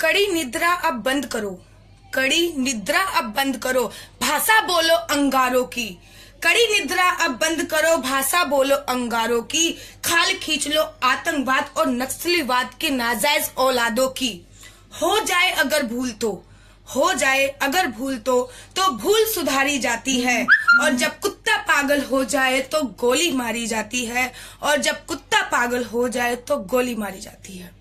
कड़ी निद्रा अब बंद करो, कड़ी निद्रा अब बंद करो, भाषा बोलो अंगारों की। कड़ी निद्रा अब बंद करो, भाषा बोलो अंगारों की। खाल खींच लो आतंकवाद और नक्सलीवाद के नाजायज औलादों की। हो जाए अगर भूल तो, हो जाए अगर भूल तो भूल सुधारी जाती है। और जब कुत्ता पागल हो जाए तो गोली मारी जाती है। और जब कुत्ता पागल हो जाए तो गोली मारी जाती है।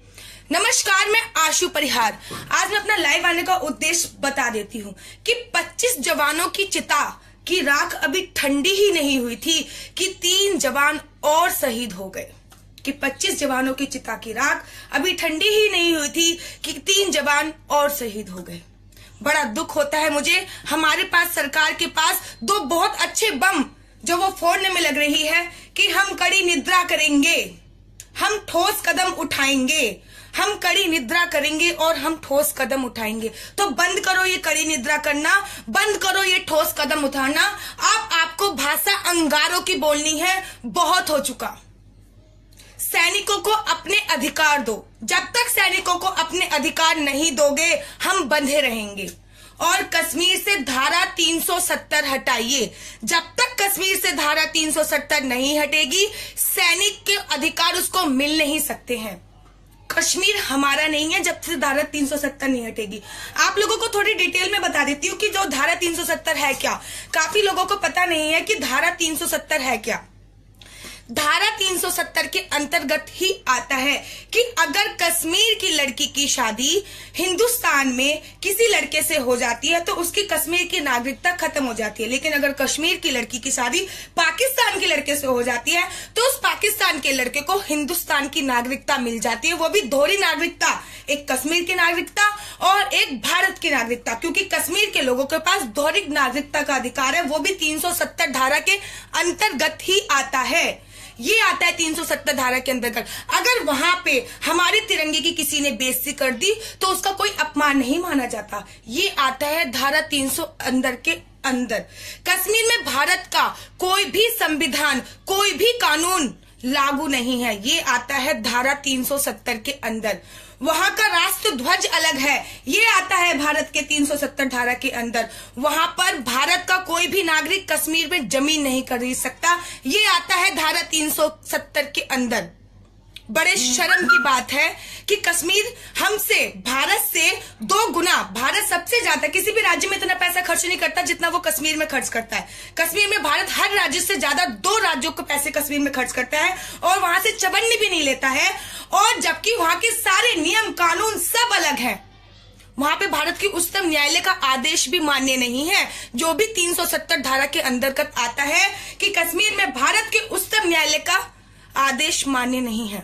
नमस्कार, मैं आशु परिहार। आज मैं अपना लाइव आने का उद्देश्य बता देती हूँ कि 25 जवानों की चिता की राख अभी ठंडी ही नहीं हुई थी कि 3 जवान और शहीद हो गए। कि 25 जवानों की चिता की राख अभी ठंडी ही नहीं हुई थी कि 3 जवान और शहीद हो गए। बड़ा दुख होता है मुझे, हमारे पास सरकार के पास 2 बहुत अच्छे बम जो वो फोड़ने में लग रही है कि हम कड़ी निद्रा करेंगे, हम ठोस कदम उठाएंगे, हम कड़ी निद्रा करेंगे और हम ठोस कदम उठाएंगे। तो बंद करो ये कड़ी निद्रा करना, बंद करो ये ठोस कदम उठाना। आपको भाषा अंगारों की बोलनी है, बहुत हो चुका। सैनिकों को अपने अधिकार दो। जब तक सैनिकों को अपने अधिकार नहीं दोगे हम बंधे रहेंगे। और कश्मीर से धारा 370 हटाइए। जब तक कश्मीर से धारा 370 नहीं हटेगी सैनिक के अधिकार उसको मिल नहीं सकते हैं। कश्मीर हमारा नहीं है जब से धारा 370 नहीं हटेगी। आप लोगों को थोड़ी डिटेल में बता देती हूँ कि जो धारा 370 है क्या। काफी लोगों को पता नहीं है कि धारा 370 है क्या। धारा 370 के अंतर्गत ही आता है कि अगर कश्मीर की लड़की की शादी हिंदुस्तान में किसी लड़के से हो जाती है तो उसकी कश्मीर की नागरिकता खत्म हो जाती है। लेकिन अगर कश्मीर की लड़की की शादी पाकिस्तान के लड़के से हो जाती है तो उस पाकिस्तान के लड़के को हिंदुस्तान की नागरिकता मिल जाती है, वो भी दोहरी नागरिकता, एक कश्मीर की नागरिकता और एक भारत की नागरिकता। क्योंकि कश्मीर के लोगों के पास दोहरी नागरिकता का अधिकार है, वो भी 370 धारा के अंतर्गत ही आता है। ये आता है 370 धारा के अंतर्गत। अगर वहां पे हमारे तिरंगे की किसी ने बेइज्जती कर दी तो उसका कोई अपमान नहीं माना जाता। ये आता है धारा 300 अंदर के अंदर। कश्मीर में भारत का कोई भी संविधान, कोई भी कानून लागू नहीं है। ये आता है धारा 370 के अंदर। वहां का राष्ट्र ध्वज अलग है, ये आता है भारत के 370 धारा के अंदर। वहां पर भारत का कोई भी नागरिक कश्मीर में जमीन नहीं खरीद सकता, ये आता है धारा 370 के अंदर। बड़े शर्म की बात है कि कश्मीर हमसे, भारत से 2 गुना, भारत सबसे ज्यादा किसी भी राज्य में इतना पैसा खर्च नहीं करता जितना वो कश्मीर में खर्च करता है। कश्मीर में भारत हर राज्य से ज्यादा 2 राज्यों को पैसे कश्मीर में खर्च करता है और वहां से चवन्नी भी नहीं लेता है। और जबकि वहां के सारे नियम कानून सब अलग है। वहां पे भारत की उच्चतम न्यायालय का आदेश भी मान्य नहीं है, जो भी 370 धारा के अंतर्गत आता है कि कश्मीर में भारत के उच्चतम न्यायालय का आदेश मान्य नहीं है।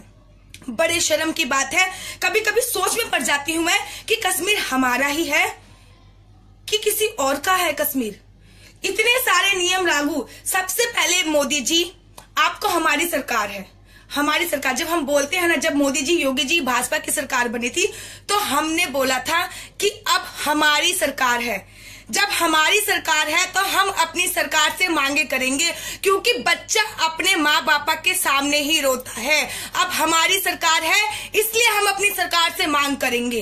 बड़े शर्म की बात है। कभी कभी सोच में पड़ जाती हूं मैं कि कश्मीर हमारा ही है कि किसी और का है कश्मीर। इतने सारे नियम लागू। सबसे पहले मोदी जी, आपको हमारी सरकार है, हमारी सरकार। जब हम बोलते हैं ना, जब मोदी जी, योगी जी, भाजपा की सरकार बनी थी तो हमने बोला था कि अब हमारी सरकार है। जब हमारी सरकार है तो हम अपनी सरकार से मांगे करेंगे, क्योंकि बच्चा अपने माँ बापा के सामने ही रोता है। अब हमारी सरकार है इसलिए हम अपनी सरकार से मांग करेंगे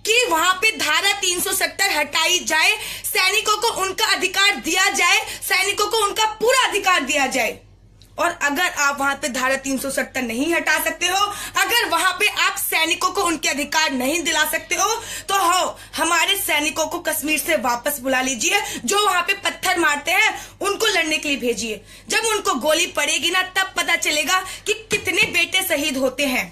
कि वहां पे धारा 370 हटाई जाए, सैनिकों को उनका अधिकार दिया जाए, सैनिकों को उनका पूरा अधिकार दिया जाए। और अगर आप वहां पे धारा 370 नहीं हटा सकते हो, अगर वहां पे आप सैनिकों को उनके अधिकार नहीं दिला सकते हो तो हमारे सैनिकों को कश्मीर से वापस बुला लीजिए। जो वहां पे पत्थर मारते हैं उनको लड़ने के लिए भेजिए। जब उनको गोली पड़ेगी ना तब पता चलेगा कि कितने बेटे शहीद होते हैं।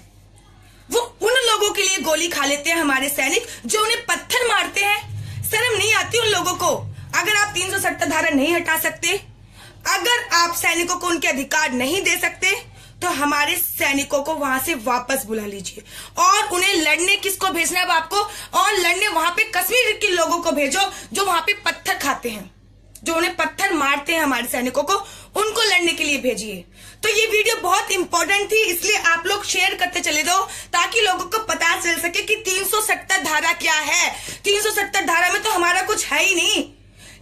वो उन लोगों के लिए गोली खा लेते हैं हमारे सैनिक जो उन्हें पत्थर मारते हैं। शर्म नहीं आती उन लोगों को? अगर आप 370 धारा नहीं हटा सकते, अगर आप सैनिकों को उनके अधिकार नहीं दे सकते तो हमारे सैनिकों को वहां से वापस बुला लीजिए। और उन्हें लड़ने किसको भेजना है आपको? और लड़ने वहां पे कश्मीर के लोगों को भेजो जो वहां पे पत्थर खाते हैं, जो उन्हें पत्थर मारते हैं हमारे सैनिकों को, उनको लड़ने के लिए भेजिए। तो ये वीडियो बहुत इंपॉर्टेंट थी, इसलिए आप लोग शेयर करते चले जाओ ताकि लोगों को पता चल सके कि 370 धारा क्या है। 370 धारा में तो हमारा कुछ है ही नहीं।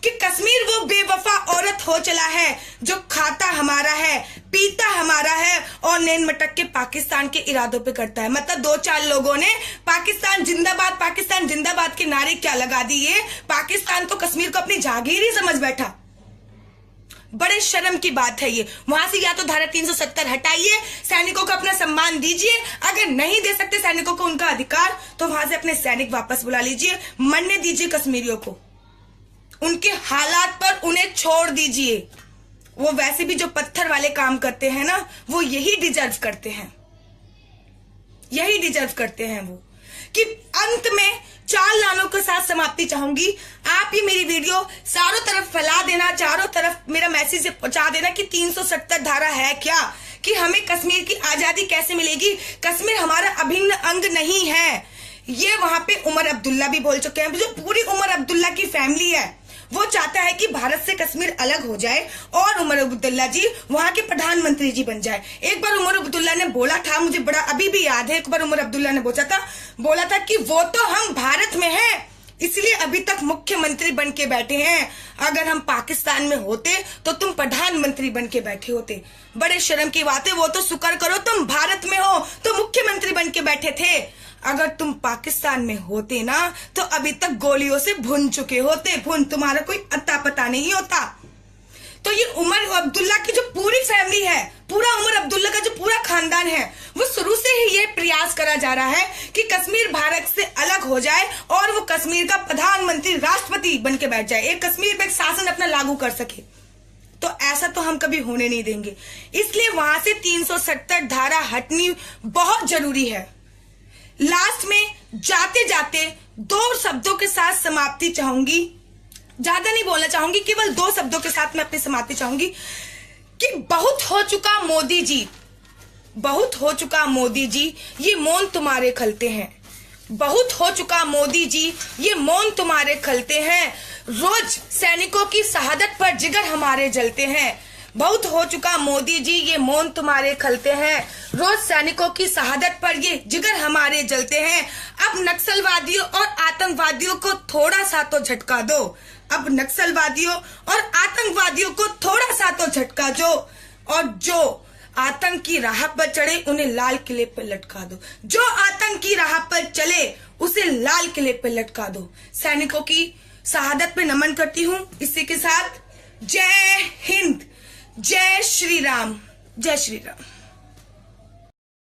कि कश्मीर वो बेवफा औरत हो चला है जो खाता हमारा है, पीता हमारा है और नैन मटक के पाकिस्तान के इरादों पे करता है। मतलब 2-4 लोगों ने पाकिस्तान जिंदाबाद के नारे क्या लगा दिए, पाकिस्तान तो कश्मीर को अपनी जागीर ही समझ बैठा। बड़े शर्म की बात है ये। वहां से या तो धारा 370 हटाइए, सैनिकों को अपना सम्मान दीजिए, अगर नहीं दे सकते सैनिकों को उनका अधिकार तो वहां से अपने सैनिक वापस बुला लीजिए, मरने दीजिए कश्मीरियों को, उनके हालात पर उन्हें छोड़ दीजिए। वो वैसे भी जो पत्थर वाले काम करते हैं ना, वो यही डिजर्व करते हैं, यही डिजर्व करते हैं वो। कि अंत में 4 लानों के साथ समाप्ति चाहूंगी। आप ही मेरी वीडियो चारों तरफ फैला देना, चारों तरफ मेरा मैसेज पहुंचा देना कि 370 धारा है क्या, कि हमें कश्मीर की आजादी कैसे मिलेगी, कश्मीर हमारा अभिन्न अंग नहीं है। ये वहां पे उमर अब्दुल्ला भी बोल चुके हैं। जो पूरी उमर अब्दुल्ला की फैमिली है वो चाहता है कि भारत से कश्मीर अलग हो जाए और उमर अब्दुल्ला जी वहां के प्रधानमंत्री जी बन जाए। एक बार उमर अब्दुल्ला ने बोला था, मुझे बड़ा अभी भी याद है, एक बार उमर अब्दुल्ला ने बोला था कि वो तो हम भारत में हैं, इसलिए अभी तक मुख्यमंत्री बन के बैठे हैं, अगर हम पाकिस्तान में होते तो तुम प्रधानमंत्री बन के बैठे होते। बड़े शर्म की बात है। वो तो शुक्र करो तुम भारत में हो तो मुख्यमंत्री बन के बैठे थे, अगर तुम पाकिस्तान में होते ना तो अभी तक गोलियों से भुन चुके होते, तुम्हारा कोई अता पता नहीं होता। तो ये उमर अब्दुल्ला की जो पूरी फैमिली है, पूरा उमर अब्दुल्ला का जो पूरा खानदान है, वो शुरू से ही ये प्रयास करा जा रहा है कि कश्मीर भारत से अलग हो जाए और वो कश्मीर का प्रधानमंत्री राष्ट्रपति बन के बैठ जाए, एक कश्मीर पे एक शासन अपना लागू कर सके। तो ऐसा तो हम कभी होने नहीं देंगे, इसलिए वहां से 370 धारा हटनी बहुत जरूरी है। लास्ट में जाते जाते 2 शब्दों के साथ समाप्ति चाहूंगी, ज्यादा नहीं बोलना चाहूंगी, केवल 2 शब्दों के साथ मैं अपनी समाप्ति चाहूंगी कि बहुत हो चुका मोदी जी, बहुत हो चुका मोदी जी, ये मौन तुम्हारे खलते हैं, बहुत हो चुका मोदी जी, ये मौन तुम्हारे खलते हैं, रोज सैनिकों की शहादत पर जिगर हमारे जलते हैं। बहुत हो चुका मोदी जी, ये मौन तुम्हारे खलते हैं, रोज सैनिकों की शहादत पर ये जिगर हमारे जलते हैं। अब नक्सलवादियों और आतंकवादियों को थोड़ा सा तो झटका दो, अब नक्सलवादियों और आतंकवादियों को थोड़ा सा तो झटका दो, और जो आतंक की राह पर चढ़े उन्हें लाल किले पर लटका दो, जो आतंक की राह पर चले उसे लाल किले पर लटका दो। सैनिकों की शहादत पे नमन करती हूँ। इसी के साथ जय हिंद, जय श्री राम, जय श्री राम।